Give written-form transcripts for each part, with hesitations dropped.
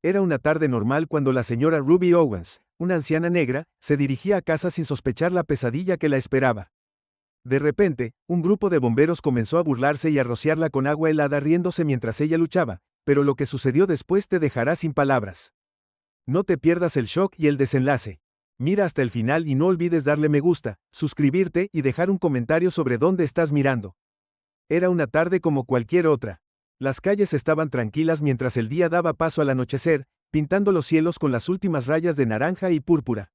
Era una tarde normal cuando la señora Ruby Owens, una anciana negra, se dirigía a casa sin sospechar la pesadilla que la esperaba. De repente, un grupo de bomberos comenzó a burlarse y a rociarla con agua helada riéndose mientras ella luchaba, pero lo que sucedió después te dejará sin palabras. No te pierdas el shock y el desenlace. Mira hasta el final y no olvides darle me gusta, suscribirte y dejar un comentario sobre dónde estás mirando. Era una tarde como cualquier otra. Las calles estaban tranquilas mientras el día daba paso al anochecer, pintando los cielos con las últimas rayas de naranja y púrpura.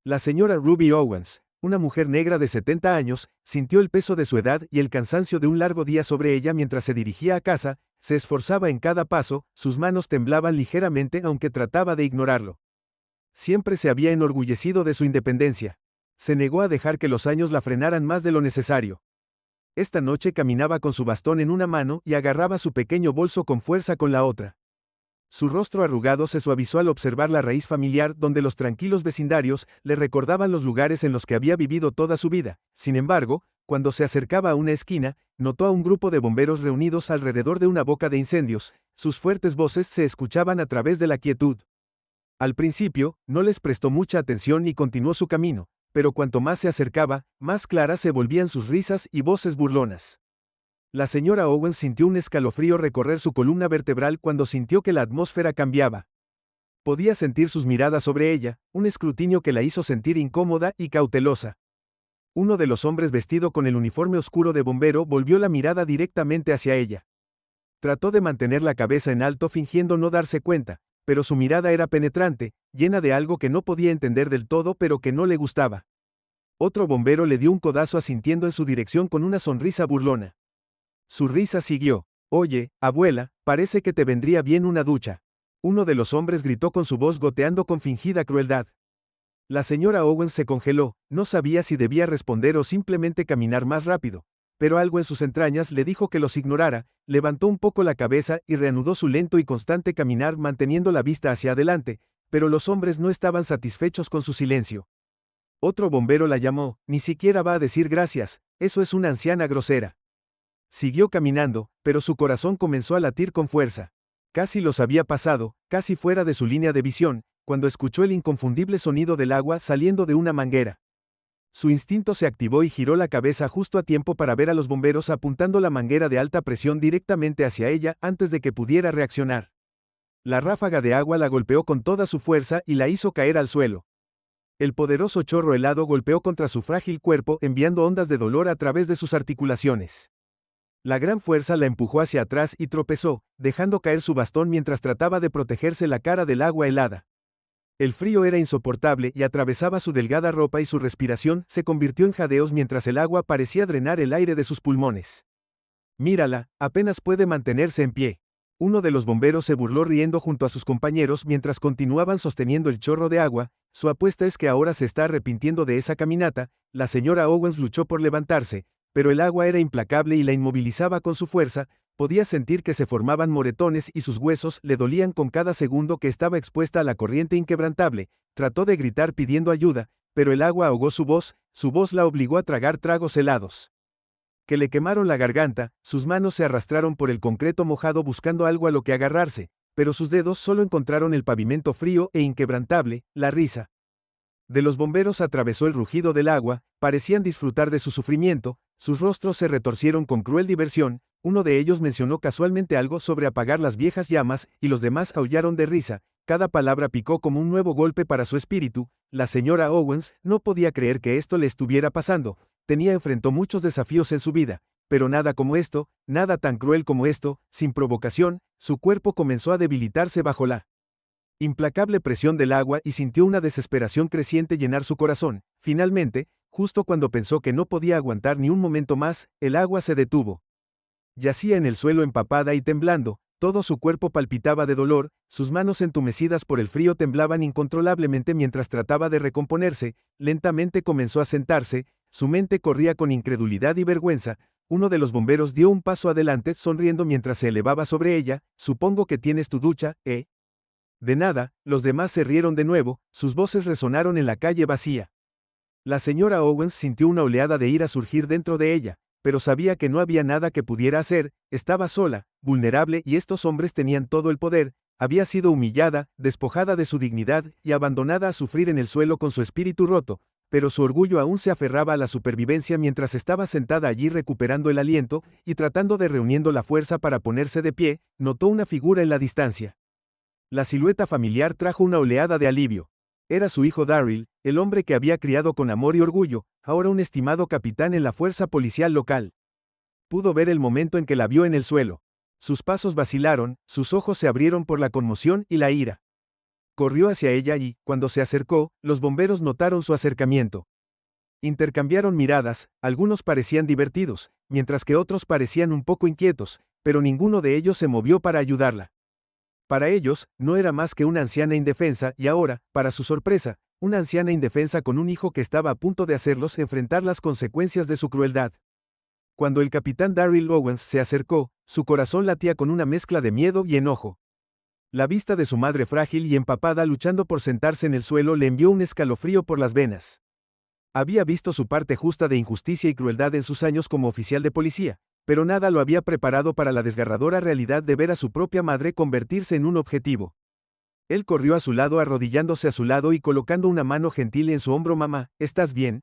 La señora Ruby Owens, una mujer negra de 70 años, sintió el peso de su edad y el cansancio de un largo día sobre ella mientras se dirigía a casa, se esforzaba en cada paso, sus manos temblaban ligeramente aunque trataba de ignorarlo. Siempre se había enorgullecido de su independencia. Se negó a dejar que los años la frenaran más de lo necesario. Esta noche caminaba con su bastón en una mano y agarraba su pequeño bolso con fuerza con la otra. Su rostro arrugado se suavizó al observar la raíz familiar donde los tranquilos vecindarios le recordaban los lugares en los que había vivido toda su vida. Sin embargo, cuando se acercaba a una esquina, notó a un grupo de bomberos reunidos alrededor de una boca de incendios. Sus fuertes voces se escuchaban a través de la quietud. Al principio, no les prestó mucha atención y continuó su camino, pero cuanto más se acercaba, más claras se volvían sus risas y voces burlonas. La señora Owens sintió un escalofrío recorrer su columna vertebral cuando sintió que la atmósfera cambiaba. Podía sentir sus miradas sobre ella, un escrutinio que la hizo sentir incómoda y cautelosa. Uno de los hombres vestido con el uniforme oscuro de bombero volvió la mirada directamente hacia ella. Trató de mantener la cabeza en alto fingiendo no darse cuenta, pero su mirada era penetrante, llena de algo que no podía entender del todo pero que no le gustaba. Otro bombero le dio un codazo asintiendo en su dirección con una sonrisa burlona. Su risa siguió. «Oye, abuela, parece que te vendría bien una ducha». Uno de los hombres gritó con su voz goteando con fingida crueldad. La señora Owens se congeló, no sabía si debía responder o simplemente caminar más rápido, pero algo en sus entrañas le dijo que los ignorara, levantó un poco la cabeza y reanudó su lento y constante caminar manteniendo la vista hacia adelante, pero los hombres no estaban satisfechos con su silencio. Otro bombero la llamó, «Ni siquiera va a decir gracias, eso es una anciana grosera». Siguió caminando, pero su corazón comenzó a latir con fuerza. Casi los había pasado, casi fuera de su línea de visión, cuando escuchó el inconfundible sonido del agua saliendo de una manguera. Su instinto se activó y giró la cabeza justo a tiempo para ver a los bomberos apuntando la manguera de alta presión directamente hacia ella antes de que pudiera reaccionar. La ráfaga de agua la golpeó con toda su fuerza y la hizo caer al suelo. El poderoso chorro helado golpeó contra su frágil cuerpo enviando ondas de dolor a través de sus articulaciones. La gran fuerza la empujó hacia atrás y tropezó, dejando caer su bastón mientras trataba de protegerse la cara del agua helada. El frío era insoportable y atravesaba su delgada ropa y su respiración se convirtió en jadeos mientras el agua parecía drenar el aire de sus pulmones. «Mírala, apenas puede mantenerse en pie». Uno de los bomberos se burló riendo junto a sus compañeros mientras continuaban sosteniendo el chorro de agua. Su apuesta es que ahora se está arrepintiendo de esa caminata. La señora Owens luchó por levantarse, pero el agua era implacable y la inmovilizaba con su fuerza. Podía sentir que se formaban moretones y sus huesos le dolían con cada segundo que estaba expuesta a la corriente inquebrantable. Trató de gritar pidiendo ayuda, pero el agua ahogó su voz la obligó a tragar tragos helados que le quemaron la garganta. Sus manos se arrastraron por el concreto mojado buscando algo a lo que agarrarse, pero sus dedos solo encontraron el pavimento frío e inquebrantable. La risa de los bomberos atravesó el rugido del agua, parecían disfrutar de su sufrimiento, sus rostros se retorcieron con cruel diversión. Uno de ellos mencionó casualmente algo sobre apagar las viejas llamas, y los demás aullaron de risa. Cada palabra picó como un nuevo golpe para su espíritu. La señora Owens no podía creer que esto le estuviera pasando. Enfrentó muchos desafíos en su vida, pero nada como esto, nada tan cruel como esto. Sin provocación, su cuerpo comenzó a debilitarse bajo la implacable presión del agua y sintió una desesperación creciente llenar su corazón. Finalmente, justo cuando pensó que no podía aguantar ni un momento más, el agua se detuvo. Yacía en el suelo empapada y temblando, todo su cuerpo palpitaba de dolor, sus manos entumecidas por el frío temblaban incontrolablemente mientras trataba de recomponerse. Lentamente comenzó a sentarse, su mente corría con incredulidad y vergüenza. Uno de los bomberos dio un paso adelante sonriendo mientras se elevaba sobre ella. «Supongo que tienes tu ducha, ¿eh?» «De nada». Los demás se rieron de nuevo, sus voces resonaron en la calle vacía. La señora Owens sintió una oleada de ira surgir dentro de ella, pero sabía que no había nada que pudiera hacer. Estaba sola, vulnerable y estos hombres tenían todo el poder. Había sido humillada, despojada de su dignidad y abandonada a sufrir en el suelo con su espíritu roto, pero su orgullo aún se aferraba a la supervivencia mientras estaba sentada allí recuperando el aliento y tratando de reuniendo la fuerza para ponerse de pie, notó una figura en la distancia. La silueta familiar trajo una oleada de alivio. Era su hijo Darryl, el hombre que había criado con amor y orgullo, ahora un estimado capitán en la fuerza policial local. Pudo ver el momento en que la vio en el suelo. Sus pasos vacilaron, sus ojos se abrieron por la conmoción y la ira. Corrió hacia ella y, cuando se acercó, los bomberos notaron su acercamiento. Intercambiaron miradas, algunos parecían divertidos, mientras que otros parecían un poco inquietos, pero ninguno de ellos se movió para ayudarla. Para ellos, no era más que una anciana indefensa y ahora, para su sorpresa, una anciana indefensa con un hijo que estaba a punto de hacerlos enfrentar las consecuencias de su crueldad. Cuando el capitán Darryl Owens se acercó, su corazón latía con una mezcla de miedo y enojo. La vista de su madre frágil y empapada luchando por sentarse en el suelo le envió un escalofrío por las venas. Había visto su parte justa de injusticia y crueldad en sus años como oficial de policía, pero nada lo había preparado para la desgarradora realidad de ver a su propia madre convertirse en un objetivo. Él corrió a su lado arrodillándose a su lado y colocando una mano gentil en su hombro. «Mamá, ¿estás bien?»,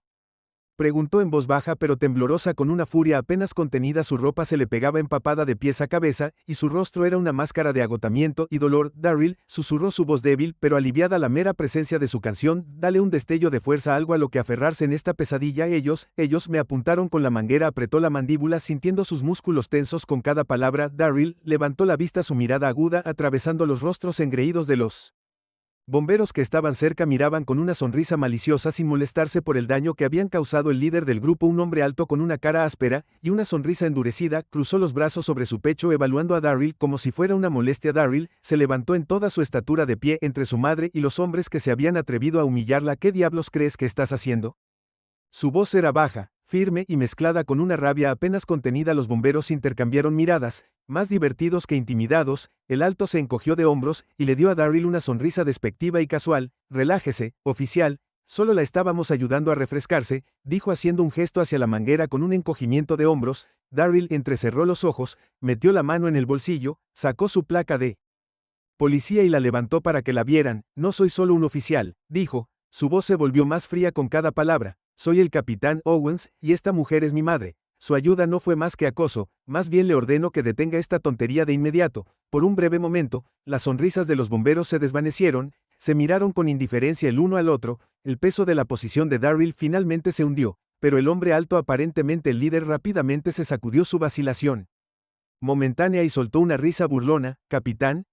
preguntó en voz baja pero temblorosa con una furia apenas contenida. Su ropa se le pegaba empapada de pies a cabeza, y su rostro era una máscara de agotamiento y dolor. «Darryl», susurró su voz débil pero aliviada la mera presencia de su canción, «dale un destello de fuerza, algo a lo que aferrarse en esta pesadilla». Ellos me apuntaron con la manguera», apretó la mandíbula sintiendo sus músculos tensos con cada palabra. Darryl levantó la vista, su mirada aguda atravesando los rostros engreídos de los bomberos que estaban cerca. Miraban con una sonrisa maliciosa sin molestarse por el daño que habían causado. El líder del grupo, un hombre alto con una cara áspera y una sonrisa endurecida, cruzó los brazos sobre su pecho evaluando a Darryl como si fuera una molestia. Darryl se levantó en toda su estatura de pie entre su madre y los hombres que se habían atrevido a humillarla. «¿Qué diablos crees que estás haciendo?». Su voz era baja, firme y mezclada con una rabia apenas contenida. Los bomberos intercambiaron miradas, más divertidos que intimidados. El alto se encogió de hombros y le dio a Darryl una sonrisa despectiva y casual. «Relájese, oficial, solo la estábamos ayudando a refrescarse», dijo haciendo un gesto hacia la manguera con un encogimiento de hombros. Darryl entrecerró los ojos, metió la mano en el bolsillo, sacó su placa de policía y la levantó para que la vieran. «No soy solo un oficial», dijo, su voz se volvió más fría con cada palabra. «Soy el capitán Owens, y esta mujer es mi madre. Su ayuda no fue más que acoso, más bien le ordeno que detenga esta tontería de inmediato». Por un breve momento, las sonrisas de los bomberos se desvanecieron, se miraron con indiferencia el uno al otro. El peso de la posición de Darryl finalmente se hundió, pero el hombre alto, aparentemente el líder, rápidamente se sacudió su vacilación momentánea y soltó una risa burlona. «Capitán,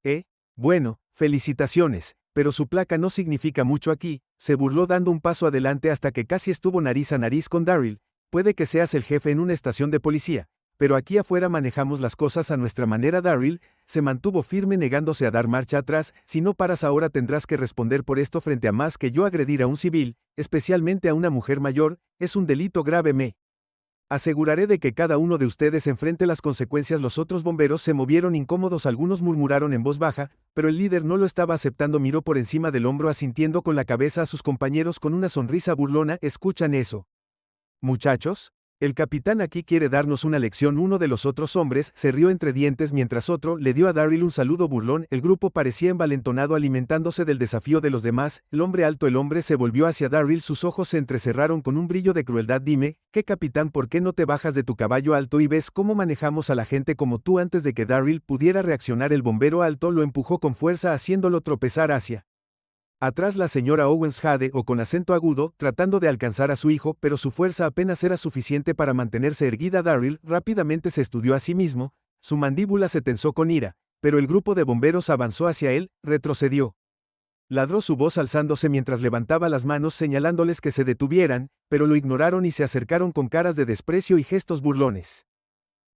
bueno, felicitaciones, pero su placa no significa mucho aquí», se burló dando un paso adelante hasta que casi estuvo nariz a nariz con Darryl. «Puede que seas el jefe en una estación de policía, pero aquí afuera manejamos las cosas a nuestra manera». Darryl se mantuvo firme negándose a dar marcha atrás. «Si no paras ahora tendrás que responder por esto frente a más que yo. Agredir a un civil, especialmente a una mujer mayor, es un delito grave. Me aseguraré de que cada uno de ustedes enfrente las consecuencias». Los otros bomberos se movieron incómodos, algunos murmuraron en voz baja, pero el líder no lo estaba aceptando. Miró por encima del hombro asintiendo con la cabeza a sus compañeros con una sonrisa burlona. «¿Escuchan eso, muchachos? El capitán aquí quiere darnos una lección». Uno de los otros hombres se rió entre dientes mientras otro le dio a Darryl un saludo burlón. El grupo parecía envalentonado, alimentándose del desafío de los demás. El hombre se volvió hacia Darryl, sus ojos se entrecerraron con un brillo de crueldad. «Dime, ¿qué capitán? ¿Por qué no te bajas de tu caballo alto y ves cómo manejamos a la gente como tú?» Antes de que Darryl pudiera reaccionar, el bombero alto lo empujó con fuerza haciéndolo tropezar hacia atrás. La señora Owens jadeó con acento agudo, tratando de alcanzar a su hijo, pero su fuerza apenas era suficiente para mantenerse erguida. Darryl rápidamente se estudió a sí mismo, su mandíbula se tensó con ira, pero el grupo de bomberos avanzó hacia él, retrocedió. Ladró su voz alzándose mientras levantaba las manos señalándoles que se detuvieran, pero lo ignoraron y se acercaron con caras de desprecio y gestos burlones.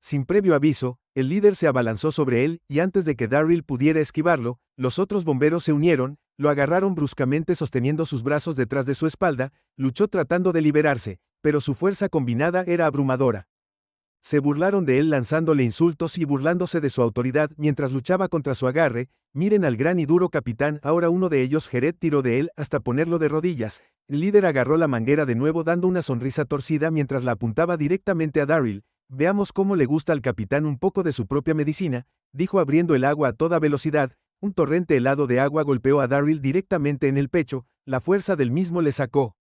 Sin previo aviso, el líder se abalanzó sobre él, y antes de que Darryl pudiera esquivarlo, los otros bomberos se unieron, lo agarraron bruscamente sosteniendo sus brazos detrás de su espalda. Luchó tratando de liberarse, pero su fuerza combinada era abrumadora. Se burlaron de él lanzándole insultos y burlándose de su autoridad mientras luchaba contra su agarre. «Miren al gran y duro capitán». Ahora uno de ellos, Jared, tiró de él hasta ponerlo de rodillas. El líder agarró la manguera de nuevo dando una sonrisa torcida mientras la apuntaba directamente a Darryl. «Veamos cómo le gusta al capitán un poco de su propia medicina», dijo abriendo el agua a toda velocidad. Un torrente helado de agua golpeó a Darryl directamente en el pecho, la fuerza del mismo le sacó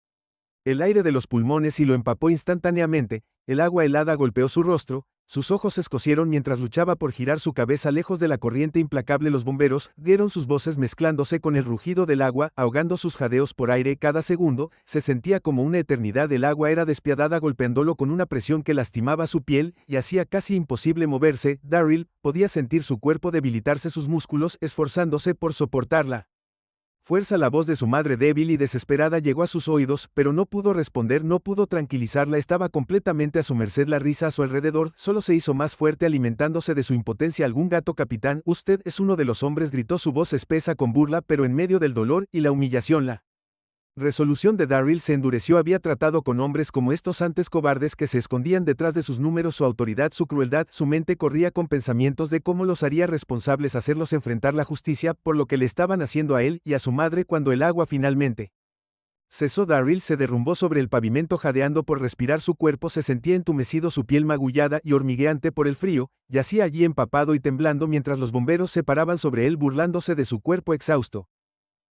el aire de los pulmones y lo empapó instantáneamente. El agua helada golpeó su rostro, sus ojos se escocieron mientras luchaba por girar su cabeza lejos de la corriente implacable. Los bomberos dieron sus voces mezclándose con el rugido del agua, ahogando sus jadeos por aire cada segundo. Se sentía como una eternidad. El agua era despiadada, golpeándolo con una presión que lastimaba su piel y hacía casi imposible moverse. Darryl podía sentir su cuerpo debilitarse, sus músculos esforzándose por soportarla fuerza. La voz de su madre débil y desesperada llegó a sus oídos, pero no pudo responder, no pudo tranquilizarla, estaba completamente a su merced. La risa a su alrededor solo se hizo más fuerte, alimentándose de su impotencia. ¿Algún gato, capitán? Usted es uno de los hombres, gritó su voz espesa con burla, pero en medio del dolor y la humillación la resolución de Darryl se endureció. Había tratado con hombres como estos antes, cobardes que se escondían detrás de sus números, su autoridad, su crueldad. Su mente corría con pensamientos de cómo los haría responsables, hacerlos enfrentar la justicia por lo que le estaban haciendo a él y a su madre. Cuando el agua finalmente cesó, Darryl se derrumbó sobre el pavimento jadeando por respirar. Su cuerpo se sentía entumecido, su piel magullada y hormigueante por el frío. Yacía allí empapado y temblando mientras los bomberos se paraban sobre él burlándose de su cuerpo exhausto.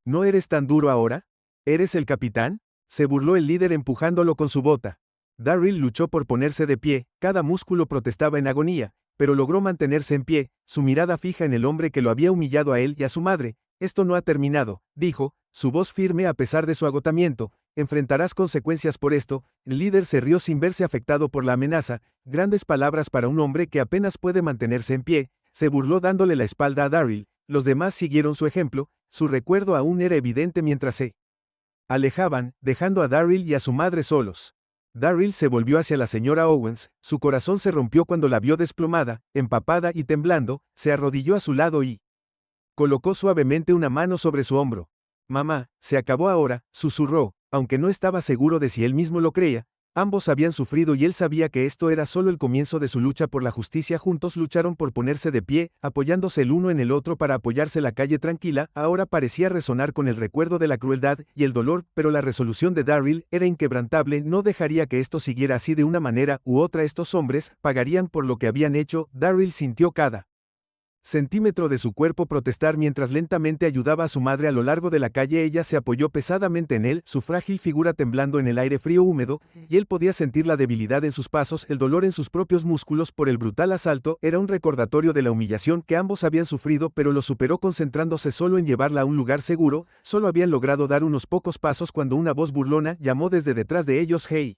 ¿No eres tan duro ahora? ¿Eres el capitán?, se burló el líder empujándolo con su bota. Darryl luchó por ponerse de pie, cada músculo protestaba en agonía, pero logró mantenerse en pie, su mirada fija en el hombre que lo había humillado a él y a su madre. Esto no ha terminado, dijo, su voz firme a pesar de su agotamiento. Enfrentarás consecuencias por esto. El líder se rió sin verse afectado por la amenaza. Grandes palabras para un hombre que apenas puede mantenerse en pie. Se burló dándole la espalda a Darryl. Los demás siguieron su ejemplo. Su recuerdo aún era evidente mientras se alejaban, dejando a Darryl y a su madre solos. Darryl se volvió hacia la señora Owens, su corazón se rompió cuando la vio desplomada, empapada y temblando. Se arrodilló a su lado y colocó suavemente una mano sobre su hombro. Mamá, se acabó ahora, susurró, aunque no estaba seguro de si él mismo lo creía. Ambos habían sufrido y él sabía que esto era solo el comienzo de su lucha por la justicia. Juntos lucharon por ponerse de pie, apoyándose el uno en el otro para apoyarse. La calle tranquila ahora parecía resonar con el recuerdo de la crueldad y el dolor, pero la resolución de Darryl era inquebrantable. No dejaría que esto siguiera así. De una manera u otra estos hombres pagarían por lo que habían hecho. Darryl sintió cada centímetro de su cuerpo protestar mientras lentamente ayudaba a su madre a lo largo de la calle. Ella se apoyó pesadamente en él, su frágil figura temblando en el aire frío húmedo, y él podía sentir la debilidad en sus pasos, el dolor en sus propios músculos por el brutal asalto. Era un recordatorio de la humillación que ambos habían sufrido, pero lo superó concentrándose solo en llevarla a un lugar seguro. Solo habían logrado dar unos pocos pasos cuando una voz burlona llamó desde detrás de ellos: «Hey,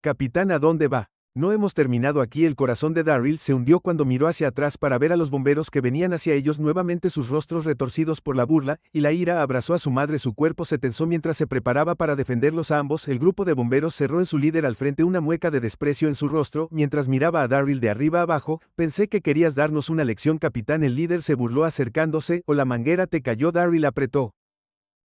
capitán, ¿a dónde va? No hemos terminado aquí». El corazón de Darryl se hundió cuando miró hacia atrás para ver a los bomberos que venían hacia ellos, nuevamente sus rostros retorcidos por la burla y la ira. Abrazó a su madre, su cuerpo se tensó mientras se preparaba para defenderlos a ambos. El grupo de bomberos cerró en su líder al frente, una mueca de desprecio en su rostro mientras miraba a Darryl de arriba abajo. «Pensé que querías darnos una lección, capitán». El líder se burló acercándose. «¿O la manguera te cayó?». Darryl apretó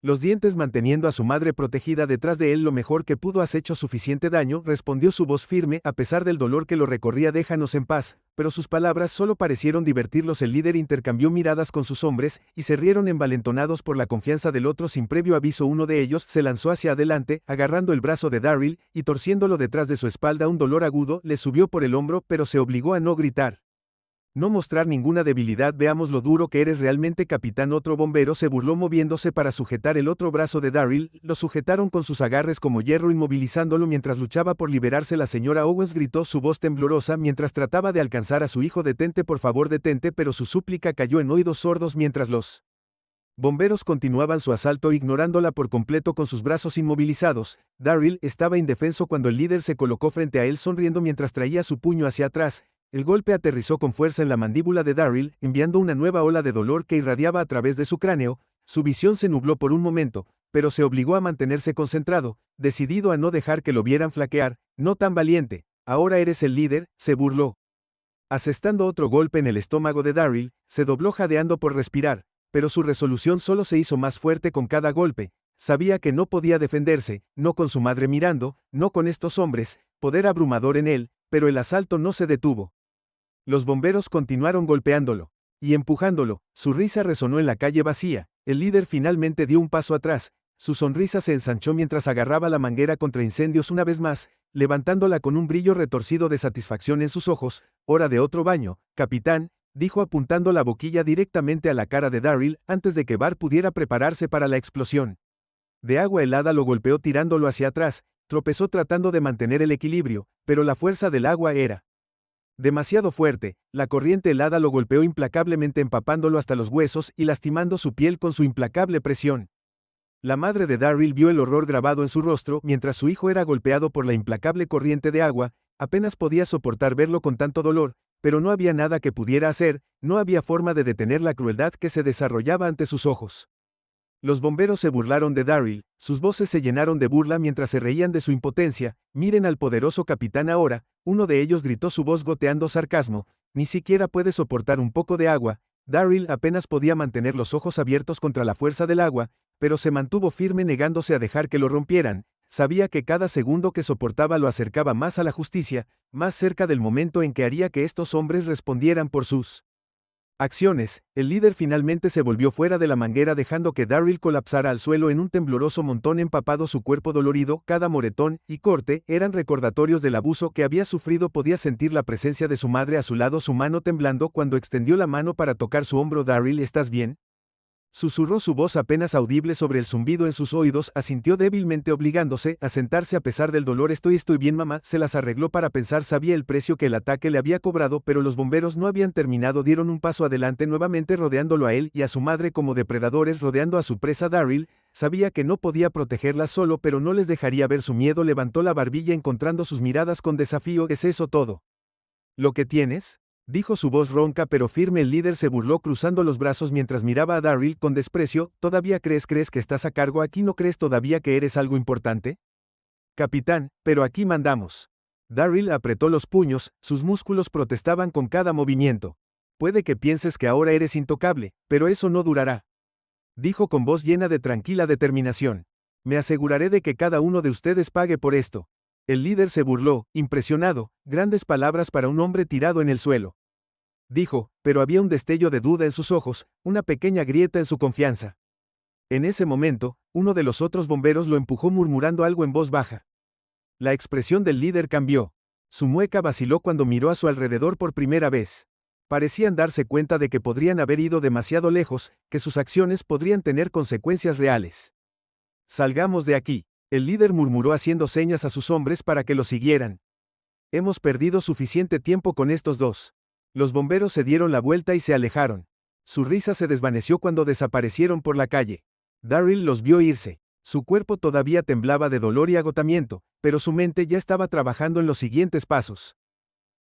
los dientes manteniendo a su madre protegida detrás de él. «Lo mejor que pudo, has hecho suficiente daño», respondió su voz firme a pesar del dolor que lo recorría. «Déjanos en paz». Pero sus palabras solo parecieron divertirlos. El líder intercambió miradas con sus hombres y se rieron envalentonados por la confianza del otro. Sin previo aviso, uno de ellos se lanzó hacia adelante, agarrando el brazo de Darryl y torciéndolo detrás de su espalda. Un dolor agudo le subió por el hombro, pero se obligó a no gritar, no mostrar ninguna debilidad. «Veamos lo duro que eres realmente, capitán». Otro bombero se burló moviéndose para sujetar el otro brazo de Darryl. Lo sujetaron con sus agarres como hierro, inmovilizándolo mientras luchaba por liberarse. La señora Owens gritó, su voz temblorosa mientras trataba de alcanzar a su hijo: «Detente, por favor, detente». Pero su súplica cayó en oídos sordos mientras los bomberos continuaban su asalto, ignorándola por completo con sus brazos inmovilizados. Darryl estaba indefenso cuando el líder se colocó frente a él sonriendo mientras traía su puño hacia atrás. El golpe aterrizó con fuerza en la mandíbula de Darryl, enviando una nueva ola de dolor que irradiaba a través de su cráneo. Su visión se nubló por un momento, pero se obligó a mantenerse concentrado, decidido a no dejar que lo vieran flaquear. «No tan valiente, ahora eres el líder», se burló. Asestando otro golpe en el estómago de Darryl, se dobló jadeando por respirar, pero su resolución solo se hizo más fuerte con cada golpe. Sabía que no podía defenderse, no con su madre mirando, no con estos hombres, poder abrumador en él, pero el asalto no se detuvo. Los bomberos continuaron golpeándolo y empujándolo. Su risa resonó en la calle vacía. El líder finalmente dio un paso atrás. Su sonrisa se ensanchó mientras agarraba la manguera contra incendios una vez más, levantándola con un brillo retorcido de satisfacción en sus ojos. «Hora de otro baño, capitán». dijo apuntando la boquilla directamente a la cara de Darryl antes de que Bart pudiera prepararse para la explosión. De agua helada lo golpeó tirándolo hacia atrás, tropezó tratando de mantener el equilibrio, pero la fuerza del agua era demasiado fuerte, la corriente helada lo golpeó implacablemente empapándolo hasta los huesos y lastimando su piel con su implacable presión. La madre de Darryl vio el horror grabado en su rostro mientras su hijo era golpeado por la implacable corriente de agua, apenas podía soportar verlo con tanto dolor, pero no había nada que pudiera hacer, no había forma de detener la crueldad que se desarrollaba ante sus ojos. Los bomberos se burlaron de Darryl, sus voces se llenaron de burla mientras se reían de su impotencia. Miren al poderoso capitán ahora, uno de ellos gritó su voz goteando sarcasmo, ni siquiera puede soportar un poco de agua. Darryl apenas podía mantener los ojos abiertos contra la fuerza del agua, pero se mantuvo firme negándose a dejar que lo rompieran. Sabía que cada segundo que soportaba lo acercaba más a la justicia, más cerca del momento en que haría que estos hombres respondieran por sus acciones. El líder finalmente se volvió fuera de la manguera dejando que Darryl colapsara al suelo en un tembloroso montón empapado su cuerpo dolorido, cada moretón y corte eran recordatorios del abuso que había sufrido. Podía sentir la presencia de su madre a su lado, su mano temblando cuando extendió la mano para tocar su hombro. Darryl, ¿estás bien? Susurró su voz apenas audible sobre el zumbido en sus oídos, asintió débilmente obligándose a sentarse a pesar del dolor. Estoy bien mamá, se las arregló para pensar, sabía el precio que el ataque le había cobrado, pero los bomberos no habían terminado, dieron un paso adelante nuevamente rodeándolo a él y a su madre como depredadores rodeando a su presa. Darryl sabía que no podía protegerla solo, pero no les dejaría ver su miedo. Levantó la barbilla encontrando sus miradas con desafío. ¿Es eso todo lo que tienes?, dijo su voz ronca pero firme. El líder se burló cruzando los brazos mientras miraba a Darryl con desprecio. ¿Todavía crees que estás a cargo aquí? ¿No crees todavía que eres algo importante? Capitán, pero aquí mandamos. Darryl apretó los puños, sus músculos protestaban con cada movimiento. Puede que pienses que ahora eres intocable, pero eso no durará, dijo con voz llena de tranquila determinación. Me aseguraré de que cada uno de ustedes pague por esto. El líder se burló, impresionado, grandes palabras para un hombre tirado en el suelo. Dijo, pero había un destello de duda en sus ojos, una pequeña grieta en su confianza. En ese momento, uno de los otros bomberos lo empujó murmurando algo en voz baja. La expresión del líder cambió. Su mueca vaciló cuando miró a su alrededor por primera vez. Parecían darse cuenta de que podrían haber ido demasiado lejos, que sus acciones podrían tener consecuencias reales. Salgamos de aquí. El líder murmuró haciendo señas a sus hombres para que lo siguieran. Hemos perdido suficiente tiempo con estos dos. Los bomberos se dieron la vuelta y se alejaron. Su risa se desvaneció cuando desaparecieron por la calle. Darryl los vio irse. Su cuerpo todavía temblaba de dolor y agotamiento, pero su mente ya estaba trabajando en los siguientes pasos.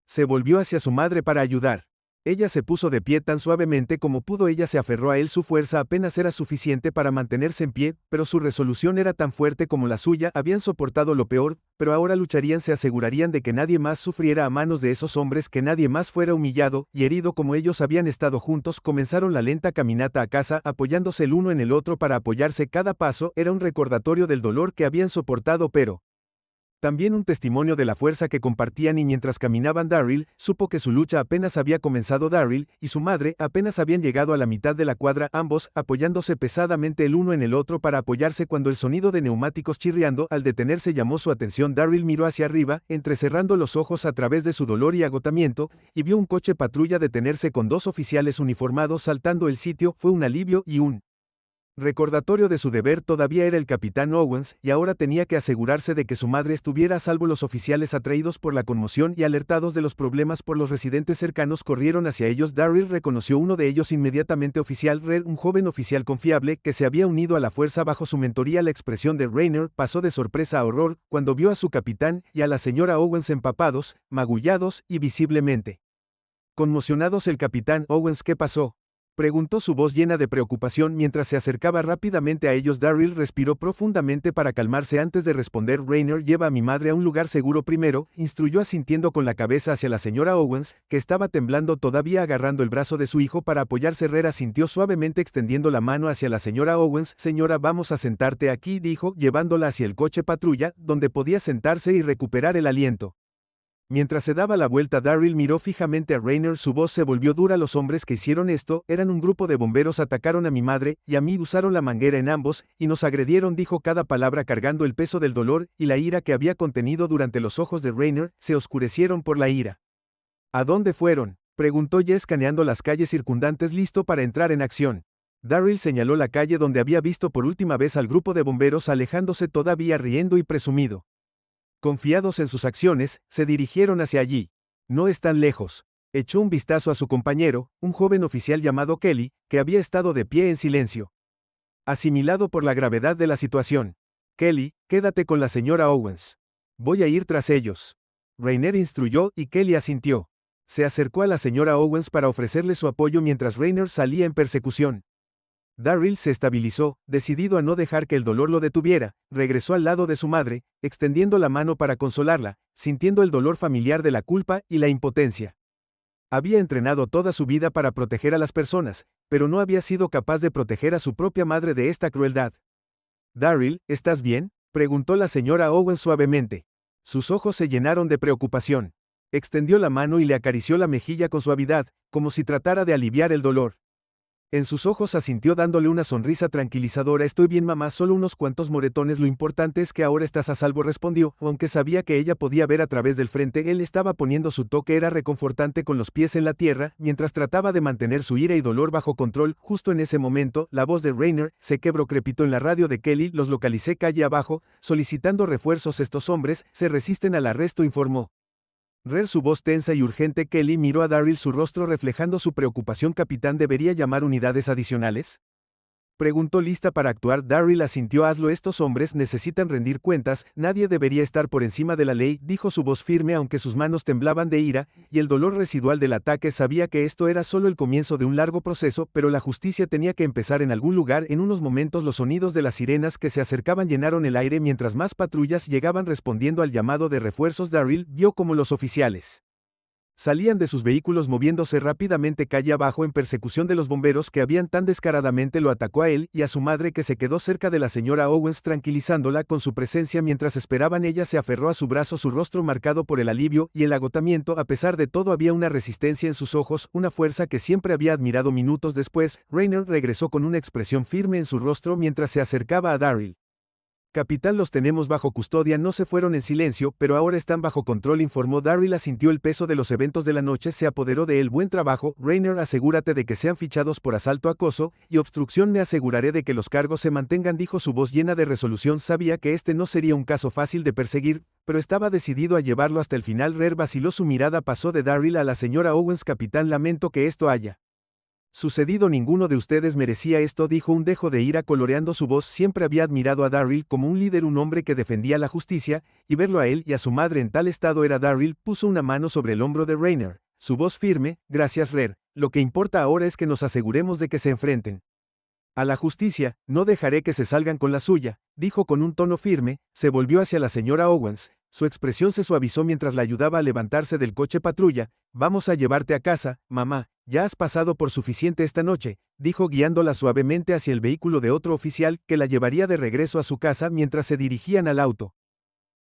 Se volvió hacia su madre para ayudar. Ella se puso de pie tan suavemente como pudo. Ella se aferró a él. Su fuerza apenas era suficiente para mantenerse en pie, pero su resolución era tan fuerte como la suya. Habían soportado lo peor, pero ahora lucharían. Se asegurarían de que nadie más sufriera a manos de esos hombres, que nadie más fuera humillado y herido como ellos habían estado juntos. Comenzaron la lenta caminata a casa, apoyándose el uno en el otro para apoyarse. Cada paso era un recordatorio del dolor que habían soportado, pero también un testimonio de la fuerza que compartían. Y mientras caminaban, Darryl supo que su lucha apenas había comenzado. Darryl y su madre apenas habían llegado a la mitad de la cuadra, ambos apoyándose pesadamente el uno en el otro para apoyarse cuando el sonido de neumáticos chirriando al detenerse llamó su atención. Darryl miró hacia arriba, entrecerrando los ojos a través de su dolor y agotamiento, y vio un coche patrulla detenerse con dos oficiales uniformados saltando el sitio. Fue un alivio y un recordatorio de su deber. Todavía era el capitán Owens, y ahora tenía que asegurarse de que su madre estuviera a salvo. Los oficiales, atraídos por la conmoción y alertados de los problemas por los residentes cercanos, corrieron hacia ellos. Darryl reconoció uno de ellos inmediatamente: oficial Red, un joven oficial confiable que se había unido a la fuerza bajo su mentoría. La expresión de Rainer pasó de sorpresa a horror cuando vio a su capitán y a la señora Owens empapados, magullados y visiblemente conmocionados. El capitán Owens, ¿qué pasó?, preguntó, su voz llena de preocupación mientras se acercaba rápidamente a ellos. Darryl respiró profundamente para calmarse antes de responder. Rainer, lleva a mi madre a un lugar seguro primero, instruyó asintiendo con la cabeza hacia la señora Owens, que estaba temblando todavía, agarrando el brazo de su hijo para apoyarse. Herrera sintió suavemente extendiendo la mano hacia la señora Owens. Señora, vamos a sentarte aquí, dijo, llevándola hacia el coche patrulla, donde podía sentarse y recuperar el aliento. Mientras se daba la vuelta, Darryl miró fijamente a Rainer. Su voz se volvió dura. Los hombres que hicieron esto eran un grupo de bomberos. Atacaron a mi madre y a mí, usaron la manguera en ambos y nos agredieron, dijo cada palabra cargando el peso del dolor y la ira que había contenido. Durante los ojos de Rainer se oscurecieron por la ira. ¿A dónde fueron?, Preguntó Jess escaneando las calles circundantes listo para entrar en acción. Darryl señaló la calle donde había visto por última vez al grupo de bomberos alejándose todavía riendo y presumido. Confiados en sus acciones, se dirigieron hacia allí. No están lejos. Echó un vistazo a su compañero, un joven oficial llamado Kelly, que había estado de pie en silencio. Asimilado por la gravedad de la situación. Kelly, quédate con la señora Owens. Voy a ir tras ellos. Rainer instruyó y Kelly asintió. Se acercó a la señora Owens para ofrecerle su apoyo mientras Rainer salía en persecución. Darryl se estabilizó, decidido a no dejar que el dolor lo detuviera, regresó al lado de su madre, extendiendo la mano para consolarla, sintiendo el dolor familiar de la culpa y la impotencia. Había entrenado toda su vida para proteger a las personas, pero no había sido capaz de proteger a su propia madre de esta crueldad. «Darryl, ¿estás bien?», preguntó la señora Owens suavemente. Sus ojos se llenaron de preocupación. Extendió la mano y le acarició la mejilla con suavidad, como si tratara de aliviar el dolor. En sus ojos asintió dándole una sonrisa tranquilizadora. «Estoy bien, mamá, solo unos cuantos moretones, lo importante es que ahora estás a salvo», respondió, aunque sabía que ella podía ver a través del frente. Él estaba poniendo su toque, era reconfortante con los pies en la tierra, mientras trataba de mantener su ira y dolor bajo control. Justo en ese momento, la voz de Rainer se quebró. Crepitó en la radio de Kelly. «Los localicé calle abajo, solicitando refuerzos. Estos hombres se resisten al arresto», informó. Su voz tensa y urgente. Kelly miró a Darryl, su rostro reflejando su preocupación. «¿Capitán, debería llamar unidades adicionales?», preguntó. «Lista para actuar». Darryl asintió. «Hazlo, estos hombres necesitan rendir cuentas, nadie debería estar por encima de la ley», dijo, su voz firme aunque sus manos temblaban de ira y el dolor residual del ataque. Sabía que esto era solo el comienzo de un largo proceso, pero la justicia tenía que empezar en algún lugar. En unos momentos los sonidos de las sirenas que se acercaban llenaron el aire mientras más patrullas llegaban respondiendo al llamado de refuerzos. Darryl vio cómo los oficiales salían de sus vehículos moviéndose rápidamente calle abajo en persecución de los bomberos que habían tan descaradamente lo atacó a él y a su madre, que se quedó cerca de la señora Owens tranquilizándola con su presencia mientras esperaban. Ella se aferró a su brazo, su rostro marcado por el alivio y el agotamiento. A pesar de todo había una resistencia en sus ojos, una fuerza que siempre había admirado. Minutos después, Rainer regresó con una expresión firme en su rostro mientras se acercaba a Darryl. «Capitán, los tenemos bajo custodia». «No se fueron en silencio, pero ahora están bajo control», informó. Darryl asintió. El peso de los eventos de la noche se apoderó de él. «Buen trabajo, Rainer, asegúrate de que sean fichados por asalto, acoso y obstrucción». «Me aseguraré de que los cargos se mantengan», dijo, su voz llena de resolución. Sabía que este no sería un caso fácil de perseguir, pero estaba decidido a llevarlo hasta el final. Vaciló, su mirada pasó de Darryl a la señora Owens. «Capitán, lamento que esto haya sucedido. Ninguno de ustedes merecía esto», dijo, un dejo de ira coloreando su voz. Siempre había admirado a Darryl como un líder, un hombre que defendía la justicia, y verlo a él y a su madre en tal estado era. Darryl puso una mano sobre el hombro de Rainer, su voz firme. «Gracias, Rer. Lo que importa ahora es que nos aseguremos de que se enfrenten a la justicia. No dejaré que se salgan con la suya», dijo con un tono firme. Se volvió hacia la señora Owens. Su expresión se suavizó mientras la ayudaba a levantarse del coche patrulla. «Vamos a llevarte a casa, mamá. Ya has pasado por suficiente esta noche», dijo, guiándola suavemente hacia el vehículo de otro oficial que la llevaría de regreso a su casa mientras se dirigían al auto.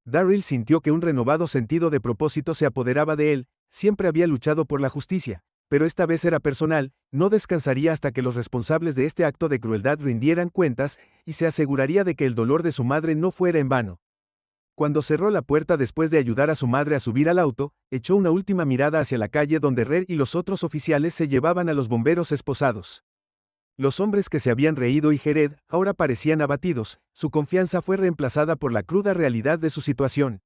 Darryl sintió que un renovado sentido de propósito se apoderaba de él. Siempre había luchado por la justicia, pero esta vez era personal. No descansaría hasta que los responsables de este acto de crueldad rindieran cuentas y se aseguraría de que el dolor de su madre no fuera en vano. Cuando cerró la puerta después de ayudar a su madre a subir al auto, echó una última mirada hacia la calle donde Rer y los otros oficiales se llevaban a los bomberos esposados. Los hombres que se habían reído y Jared ahora parecían abatidos. Su confianza fue reemplazada por la cruda realidad de su situación.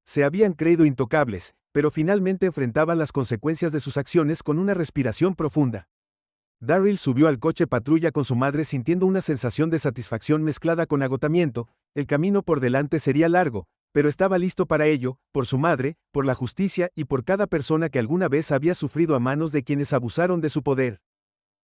Se habían creído intocables, pero finalmente enfrentaban las consecuencias de sus acciones con una respiración profunda. Darryl subió al coche patrulla con su madre sintiendo una sensación de satisfacción mezclada con agotamiento. El camino por delante sería largo, pero estaba listo para ello, por su madre, por la justicia y por cada persona que alguna vez había sufrido a manos de quienes abusaron de su poder.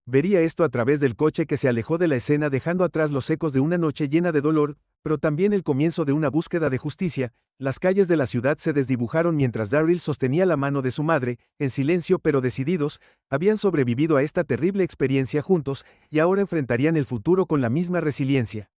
Vería esto a través del coche que se alejó de la escena, dejando atrás los ecos de una noche llena de dolor, pero también el comienzo de una búsqueda de justicia. Las calles de la ciudad se desdibujaron mientras Darryl sostenía la mano de su madre. En silencio pero decididos, habían sobrevivido a esta terrible experiencia juntos, y ahora enfrentarían el futuro con la misma resiliencia.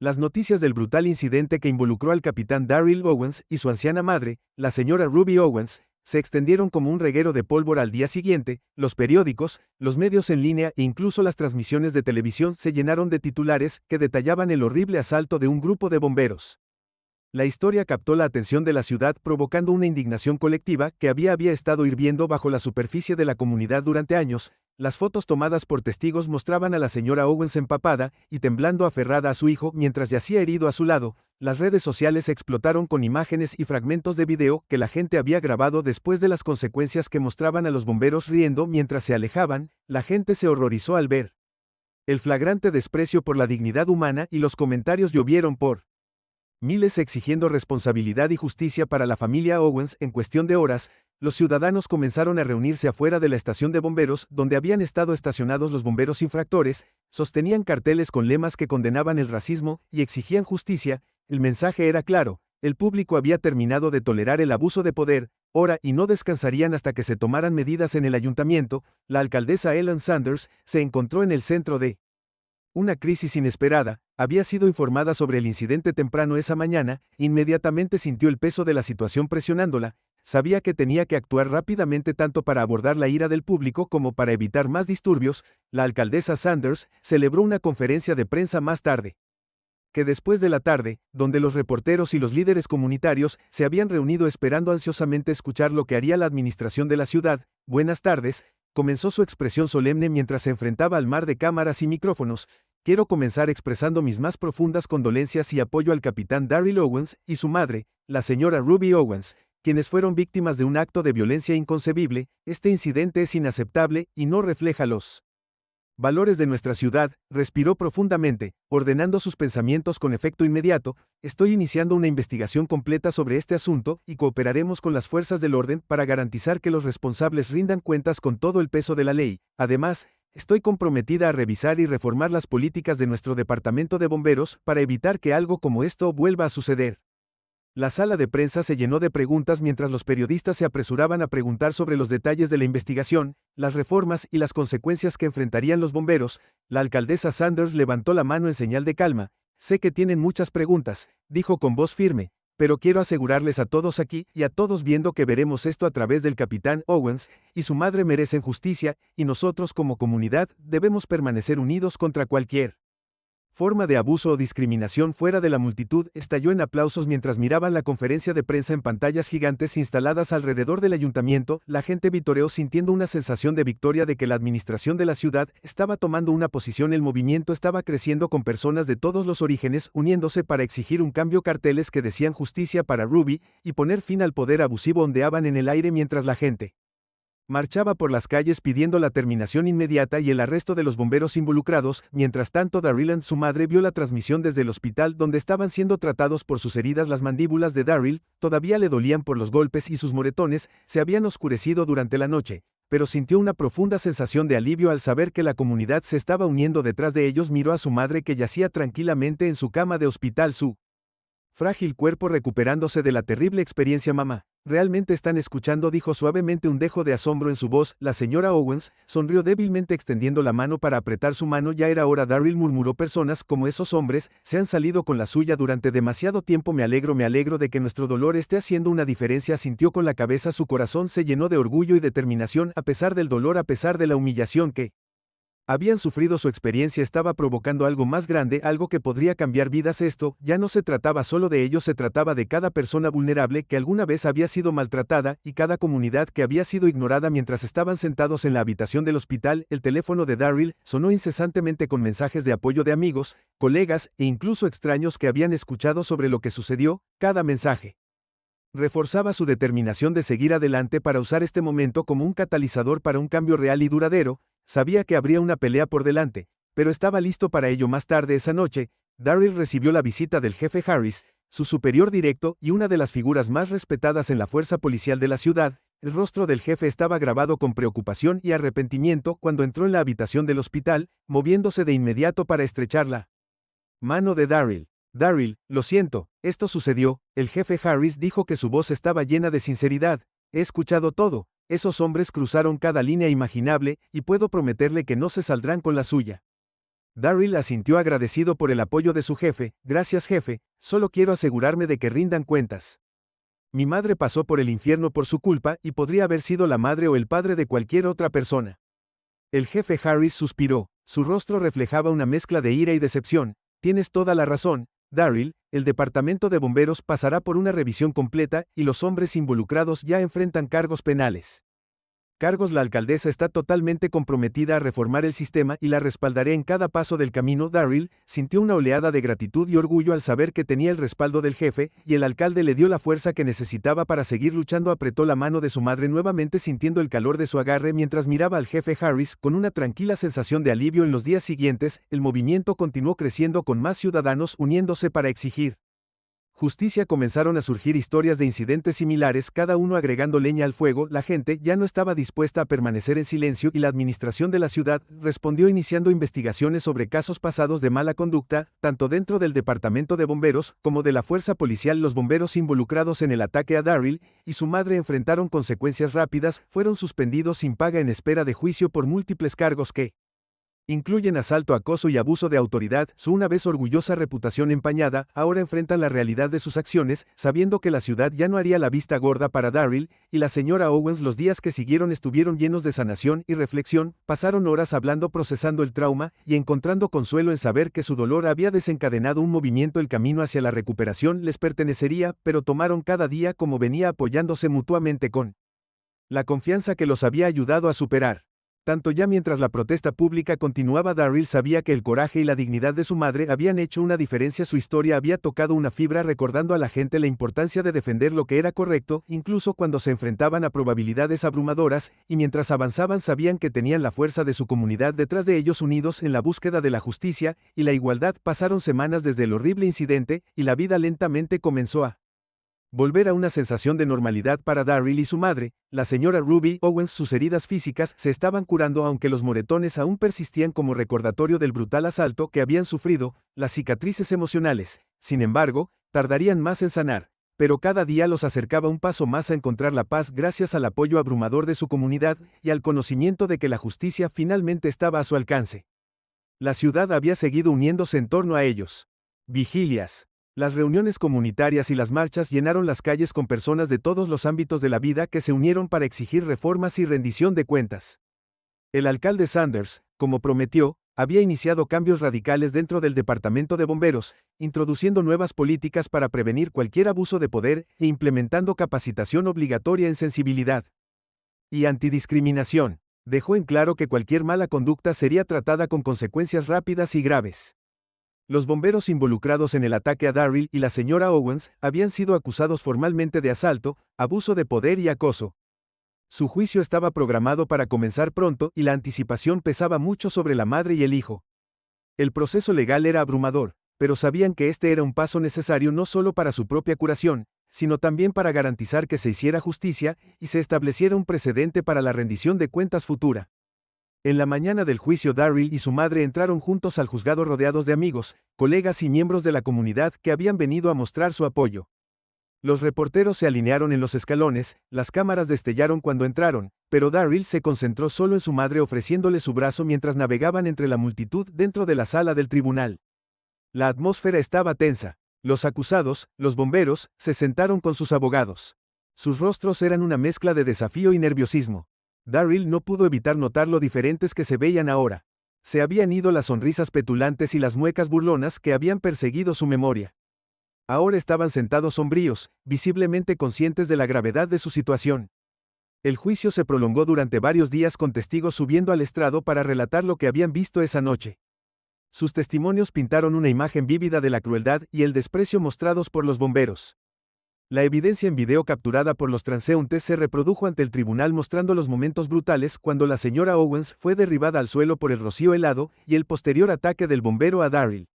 Las noticias del brutal incidente que involucró al capitán Darryl Owens y su anciana madre, la señora Ruby Owens, se extendieron como un reguero de pólvora al día siguiente. Los periódicos, los medios en línea e incluso las transmisiones de televisión se llenaron de titulares que detallaban el horrible asalto de un grupo de bomberos. La historia captó la atención de la ciudad provocando una indignación colectiva que había estado hirviendo bajo la superficie de la comunidad durante años. Las fotos tomadas por testigos mostraban a la señora Owens empapada y temblando aferrada a su hijo mientras yacía herido a su lado. Las redes sociales explotaron con imágenes y fragmentos de video que la gente había grabado después de las consecuencias que mostraban a los bomberos riendo mientras se alejaban. La gente se horrorizó al ver el flagrante desprecio por la dignidad humana y los comentarios llovieron por miles exigiendo responsabilidad y justicia para la familia Owens. En cuestión de horas, los ciudadanos comenzaron a reunirse afuera de la estación de bomberos donde habían estado estacionados los bomberos infractores, sostenían carteles con lemas que condenaban el racismo y exigían justicia. El mensaje era claro, el público había terminado de tolerar el abuso de poder, ahora y no descansarían hasta que se tomaran medidas en el ayuntamiento. La alcaldesa Ellen Sanders se encontró en el centro de una crisis inesperada. Había sido informada sobre el incidente temprano esa mañana, inmediatamente sintió el peso de la situación presionándola, sabía que tenía que actuar rápidamente tanto para abordar la ira del público como para evitar más disturbios. La alcaldesa Sanders celebró una conferencia de prensa más tarde que después de la tarde, donde los reporteros y los líderes comunitarios se habían reunido esperando ansiosamente escuchar lo que haría la administración de la ciudad. Buenas tardes, comenzó su expresión solemne mientras se enfrentaba al mar de cámaras y micrófonos. Quiero comenzar expresando mis más profundas condolencias y apoyo al capitán Darryl Owens y su madre, la señora Ruby Owens, quienes fueron víctimas de un acto de violencia inconcebible. Este incidente es inaceptable y no refleja los valores de nuestra ciudad. Respiró profundamente, ordenando sus pensamientos con efecto inmediato. Estoy iniciando una investigación completa sobre este asunto y cooperaremos con las fuerzas del orden para garantizar que los responsables rindan cuentas con todo el peso de la ley. Además, estoy comprometida a revisar y reformar las políticas de nuestro departamento de bomberos para evitar que algo como esto vuelva a suceder. La sala de prensa se llenó de preguntas mientras los periodistas se apresuraban a preguntar sobre los detalles de la investigación, las reformas y las consecuencias que enfrentarían los bomberos. La alcaldesa Sanders levantó la mano en señal de calma. Sé que tienen muchas preguntas, dijo con voz firme, pero quiero asegurarles a todos aquí y a todos viendo que veremos esto a través del capitán Owens y su madre merecen justicia, y nosotros como comunidad debemos permanecer unidos contra cualquier forma de abuso o discriminación. Fuera de la multitud estalló en aplausos mientras miraban la conferencia de prensa en pantallas gigantes instaladas alrededor del ayuntamiento. La gente vitoreó sintiendo una sensación de victoria de que la administración de la ciudad estaba tomando una posición. El movimiento estaba creciendo con personas de todos los orígenes uniéndose para exigir un cambio. Carteles que decían justicia para Ruby y poner fin al poder abusivo ondeaban en el aire mientras la gente marchaba por las calles pidiendo la terminación inmediata y el arresto de los bomberos involucrados. Mientras tanto, Darryl, su madre, vio la transmisión desde el hospital donde estaban siendo tratados por sus heridas. Las mandíbulas de Darryl todavía le dolían por los golpes y sus moretones se habían oscurecido durante la noche, pero sintió una profunda sensación de alivio al saber que la comunidad se estaba uniendo detrás de ellos. Miró a su madre que yacía tranquilamente en su cama de hospital, su frágil cuerpo recuperándose de la terrible experiencia. Mamá, ¿realmente están escuchando?, dijo suavemente, un dejo de asombro en su voz. La señora Owens sonrió débilmente extendiendo la mano para apretar su mano. Ya era hora, Darryl murmuró. Personas como esos hombres se han salido con la suya durante demasiado tiempo. Me alegro de que nuestro dolor esté haciendo una diferencia. Sintió con la cabeza. Su corazón se llenó de orgullo y determinación. A pesar del dolor, a pesar de la humillación que habían sufrido, su experiencia estaba provocando algo más grande, algo que podría cambiar vidas. Esto ya no se trataba solo de ellos, se trataba de cada persona vulnerable que alguna vez había sido maltratada y cada comunidad que había sido ignorada. Mientras estaban sentados en la habitación del hospital, el teléfono de Darryl sonó incesantemente con mensajes de apoyo de amigos, colegas e incluso extraños que habían escuchado sobre lo que sucedió. Cada mensaje reforzaba su determinación de seguir adelante para usar este momento como un catalizador para un cambio real y duradero. Sabía que habría una pelea por delante, pero estaba listo para ello. Más tarde esa noche, Darryl recibió la visita del jefe Harris, su superior directo y una de las figuras más respetadas en la fuerza policial de la ciudad. El rostro del jefe estaba grabado con preocupación y arrepentimiento cuando entró en la habitación del hospital, moviéndose de inmediato para estrechar la mano de Darryl. Darryl, lo siento, esto sucedió. El jefe Harris dijo que su voz estaba llena de sinceridad. He escuchado todo. Esos hombres cruzaron cada línea imaginable y puedo prometerle que no se saldrán con la suya. Darryl asintió agradecido por el apoyo de su jefe. Gracias, jefe, solo quiero asegurarme de que rindan cuentas. Mi madre pasó por el infierno por su culpa y podría haber sido la madre o el padre de cualquier otra persona. El jefe Harris suspiró. Su rostro reflejaba una mezcla de ira y decepción. Tienes toda la razón. Darryl, el departamento de bomberos pasará por una revisión completa y los hombres involucrados ya enfrentan cargos penales. La alcaldesa está totalmente comprometida a reformar el sistema y la respaldaré en cada paso del camino. Darryl sintió una oleada de gratitud y orgullo al saber que tenía el respaldo del jefe, y el alcalde le dio la fuerza que necesitaba para seguir luchando. Apretó la mano de su madre nuevamente sintiendo el calor de su agarre mientras miraba al jefe Harris con una tranquila sensación de alivio. En los días siguientes, el movimiento continuó creciendo con más ciudadanos uniéndose para exigir justicia. Comenzaron a surgir historias de incidentes similares, cada uno agregando leña al fuego. La gente ya no estaba dispuesta a permanecer en silencio y la administración de la ciudad respondió iniciando investigaciones sobre casos pasados de mala conducta, tanto dentro del departamento de bomberos como de la fuerza policial. Los bomberos involucrados en el ataque a Darryl y su madre enfrentaron consecuencias rápidas, fueron suspendidos sin paga en espera de juicio por múltiples cargos que incluyen asalto, acoso y abuso de autoridad. Su una vez orgullosa reputación empañada, ahora enfrentan la realidad de sus acciones, sabiendo que la ciudad ya no haría la vista gorda para Darryl y la señora Owens. Los días que siguieron estuvieron llenos de sanación y reflexión, pasaron horas hablando, procesando el trauma y encontrando consuelo en saber que su dolor había desencadenado un movimiento. El camino hacia la recuperación les pertenecería, pero tomaron cada día como venía, apoyándose mutuamente con la confianza que los había ayudado a superar. Tanto ya mientras la protesta pública continuaba, Darryl sabía que el coraje y la dignidad de su madre habían hecho una diferencia. Su historia había tocado una fibra, recordando a la gente la importancia de defender lo que era correcto, incluso cuando se enfrentaban a probabilidades abrumadoras, y mientras avanzaban sabían que tenían la fuerza de su comunidad detrás de ellos, unidos en la búsqueda de la justicia y la igualdad. Pasaron semanas desde el horrible incidente, y la vida lentamente comenzó a volver a una sensación de normalidad para Darryl y su madre, la señora Ruby Owens. Sus heridas físicas se estaban curando, aunque los moretones aún persistían como recordatorio del brutal asalto que habían sufrido. Las cicatrices emocionales, sin embargo, tardarían más en sanar, pero cada día los acercaba un paso más a encontrar la paz gracias al apoyo abrumador de su comunidad y al conocimiento de que la justicia finalmente estaba a su alcance. La ciudad había seguido uniéndose en torno a ellos. Vigilias, las reuniones comunitarias y las marchas llenaron las calles con personas de todos los ámbitos de la vida que se unieron para exigir reformas y rendición de cuentas. El alcalde Sanders, como prometió, había iniciado cambios radicales dentro del departamento de bomberos, introduciendo nuevas políticas para prevenir cualquier abuso de poder e implementando capacitación obligatoria en sensibilidad y antidiscriminación. Dejó en claro que cualquier mala conducta sería tratada con consecuencias rápidas y graves. Los bomberos involucrados en el ataque a Darryl y la señora Owens habían sido acusados formalmente de asalto, abuso de poder y acoso. Su juicio estaba programado para comenzar pronto y la anticipación pesaba mucho sobre la madre y el hijo. El proceso legal era abrumador, pero sabían que este era un paso necesario no solo para su propia curación, sino también para garantizar que se hiciera justicia y se estableciera un precedente para la rendición de cuentas futura. En la mañana del juicio, Darryl y su madre entraron juntos al juzgado rodeados de amigos, colegas y miembros de la comunidad que habían venido a mostrar su apoyo. Los reporteros se alinearon en los escalones, las cámaras destellaron cuando entraron, pero Darryl se concentró solo en su madre, ofreciéndole su brazo mientras navegaban entre la multitud dentro de la sala del tribunal. La atmósfera estaba tensa. Los acusados, los bomberos, se sentaron con sus abogados. Sus rostros eran una mezcla de desafío y nerviosismo. Darryl no pudo evitar notar lo diferentes que se veían ahora. Se habían ido las sonrisas petulantes y las muecas burlonas que habían perseguido su memoria. Ahora estaban sentados sombríos, visiblemente conscientes de la gravedad de su situación. El juicio se prolongó durante varios días, con testigos subiendo al estrado para relatar lo que habían visto esa noche. Sus testimonios pintaron una imagen vívida de la crueldad y el desprecio mostrados por los bomberos. La evidencia en video capturada por los transeúntes se reprodujo ante el tribunal, mostrando los momentos brutales cuando la señora Owens fue derribada al suelo por el rocío helado y el posterior ataque del bombero a Darryl.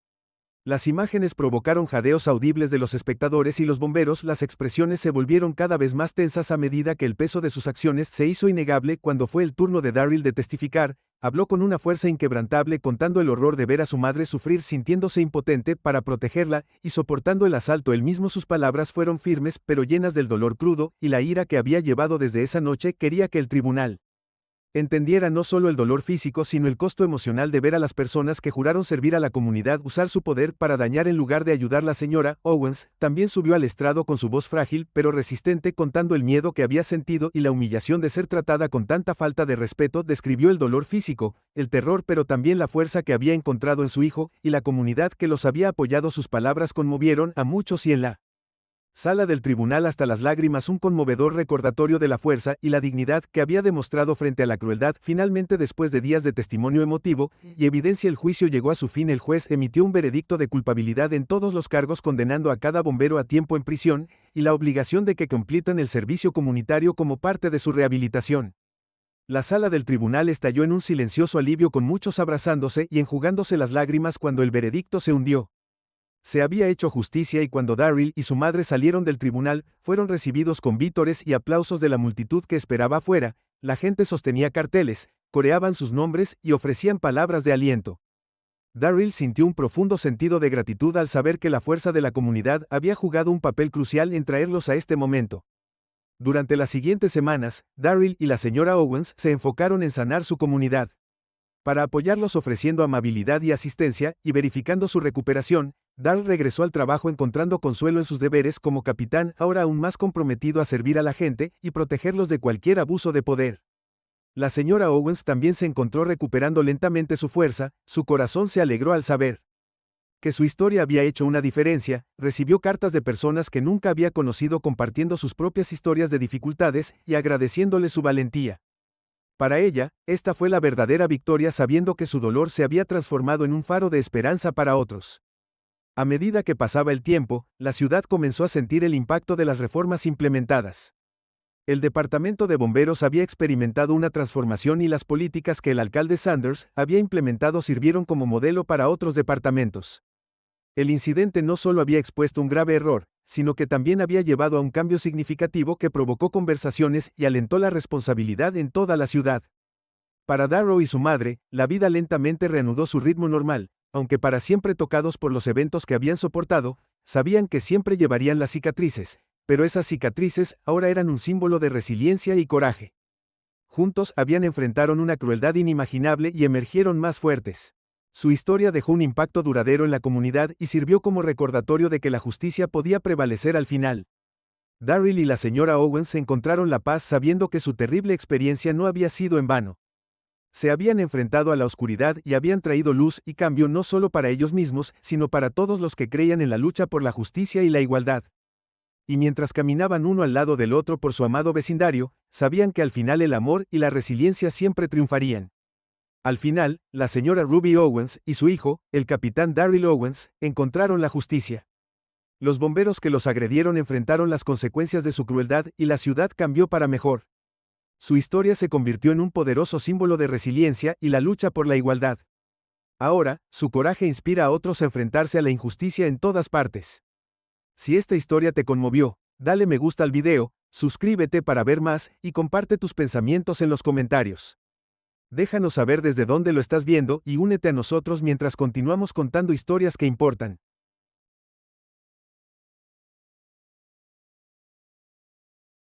Las imágenes provocaron jadeos audibles de los espectadores y los bomberos. Las expresiones se volvieron cada vez más tensas a medida que el peso de sus acciones se hizo innegable. Cuando fue el turno de Darryl de testificar, habló con una fuerza inquebrantable, contando el horror de ver a su madre sufrir, sintiéndose impotente para protegerla y soportando el asalto él mismo. Sus palabras fueron firmes pero llenas del dolor crudo y la ira que había llevado desde esa noche. Quería que el tribunal entendiera no solo el dolor físico sino el costo emocional de ver a las personas que juraron servir a la comunidad usar su poder para dañar en lugar de ayudar. La señora Owens también subió al estrado con su voz frágil pero resistente contando el miedo que había sentido y la humillación de ser tratada con tanta falta de respeto. Describió el dolor físico, el terror pero también la fuerza que había encontrado en su hijo y la comunidad que los había apoyado. Sus palabras conmovieron a muchos y en la sala del tribunal hasta las lágrimas un conmovedor recordatorio de la fuerza y la dignidad que había demostrado frente a la crueldad. Finalmente, después de días de testimonio emotivo y evidencia, el juicio llegó a su fin. El juez emitió un veredicto de culpabilidad en todos los cargos, condenando a cada bombero a tiempo en prisión y la obligación de que completan el servicio comunitario como parte de su rehabilitación. La sala del tribunal estalló en un silencioso alivio, con muchos abrazándose y enjugándose las lágrimas cuando el veredicto se hundió. Se había hecho justicia y cuando Darryl y su madre salieron del tribunal, fueron recibidos con vítores y aplausos de la multitud que esperaba afuera. La gente sostenía carteles, coreaban sus nombres y ofrecían palabras de aliento. Darryl sintió un profundo sentido de gratitud al saber que la fuerza de la comunidad había jugado un papel crucial en traerlos a este momento. Durante las siguientes semanas, Darryl y la señora Owens se enfocaron en sanar su comunidad. Para apoyarlos ofreciendo amabilidad y asistencia, y verificando su recuperación, Darryl regresó al trabajo encontrando consuelo en sus deberes como capitán, ahora aún más comprometido a servir a la gente y protegerlos de cualquier abuso de poder. La señora Owens también se encontró recuperando lentamente su fuerza. Su corazón se alegró al saber que su historia había hecho una diferencia. Recibió cartas de personas que nunca había conocido compartiendo sus propias historias de dificultades y agradeciéndole su valentía. Para ella, esta fue la verdadera victoria, sabiendo que su dolor se había transformado en un faro de esperanza para otros. A medida que pasaba el tiempo, la ciudad comenzó a sentir el impacto de las reformas implementadas. El departamento de bomberos había experimentado una transformación y las políticas que el alcalde Sanders había implementado sirvieron como modelo para otros departamentos. El incidente no solo había expuesto un grave error, sino que también había llevado a un cambio significativo que provocó conversaciones y alentó la responsabilidad en toda la ciudad. Para Darrow y su madre, la vida lentamente reanudó su ritmo normal, aunque para siempre tocados por los eventos que habían soportado. Sabían que siempre llevarían las cicatrices, pero esas cicatrices ahora eran un símbolo de resiliencia y coraje. Juntos enfrentaron una crueldad inimaginable y emergieron más fuertes. Su historia dejó un impacto duradero en la comunidad y sirvió como recordatorio de que la justicia podía prevalecer al final. Darryl y la señora Owens encontraron la paz sabiendo que su terrible experiencia no había sido en vano. Se habían enfrentado a la oscuridad y habían traído luz y cambio no solo para ellos mismos, sino para todos los que creían en la lucha por la justicia y la igualdad. Y mientras caminaban uno al lado del otro por su amado vecindario, sabían que al final el amor y la resiliencia siempre triunfarían. Al final, la señora Ruby Owens y su hijo, el capitán Darryl Owens, encontraron la justicia. Los bomberos que los agredieron enfrentaron las consecuencias de su crueldad y la ciudad cambió para mejor. Su historia se convirtió en un poderoso símbolo de resiliencia y la lucha por la igualdad. Ahora, su coraje inspira a otros a enfrentarse a la injusticia en todas partes. Si esta historia te conmovió, dale me gusta al video, suscríbete para ver más y comparte tus pensamientos en los comentarios. Déjanos saber desde dónde lo estás viendo y únete a nosotros mientras continuamos contando historias que importan.